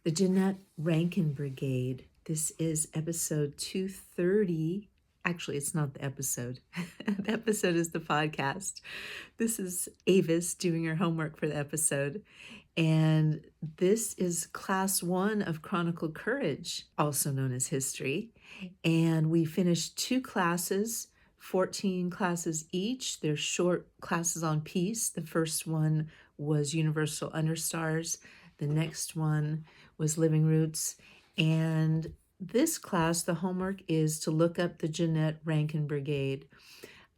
The Jeannette Rankin Brigade. This is episode 230. Actually, it's not the episode. The episode is the podcast. This is Avis doing her homework for the episode. And this is class 1 of Chronicled Courage, also known as history. And we finished 2 classes, 14 classes each. They're short classes on peace. The first one was Universal Understars. The next one was Living Roots. And this class, the homework is to look up the Jeannette Rankin Brigade.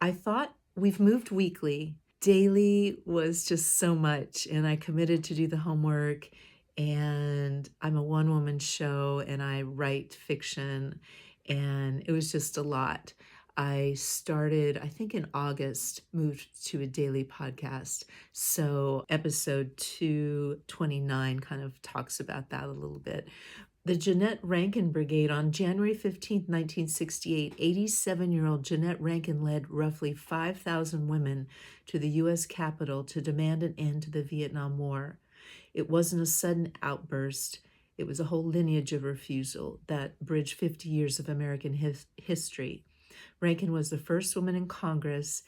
I thought we've moved weekly. Daily was just so much, and I committed to do the homework. And I'm a one-woman show, and I write fiction, and it was just a lot. I started, I think in August, moved to a daily podcast. So episode 229 kind of talks about that a little bit. The Jeannette Rankin Brigade on January 15, 1968, 87-year-old Jeannette Rankin led roughly 5,000 women to the U.S. Capitol to demand an end to the Vietnam War. It wasn't a sudden outburst. It was a whole lineage of refusal that bridged 50 years of American history. Rankin was the first woman in Congress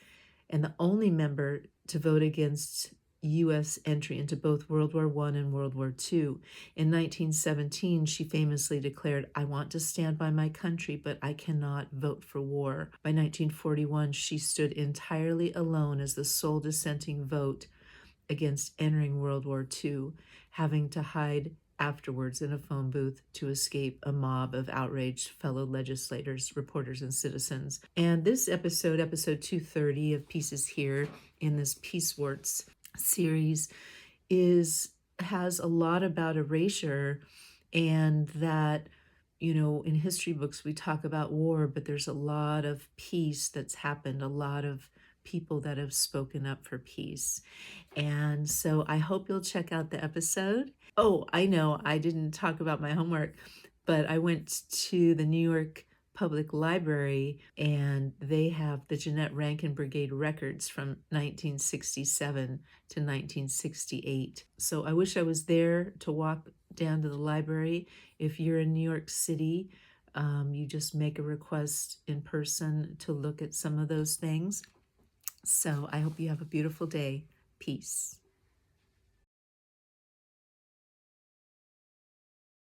and the only member to vote against U.S. entry into both World War I and World War II. In 1917, she famously declared, "I want to stand by my country, but I cannot vote for war." By 1941, she stood entirely alone as the sole dissenting vote against entering World War II, having to hide afterwards in a phone booth to escape a mob of outraged fellow legislators, reporters, and citizens. And this episode 230 of Pieces Here in this Peacewarts series has a lot about erasure, and that, you know, in history books we talk about war, but there's a lot of peace that's happened, a lot of people that have spoken up for peace. And so I hope you'll check out the episode. Oh, I know I didn't talk about my homework, but I went to the New York Public Library, and they have the Jeannette Rankin Brigade records from 1967 to 1968. So I wish I was there to walk down to the library. If you're in New York City, you just make a request in person to look at some of those things. So I hope you have a beautiful day. Peace.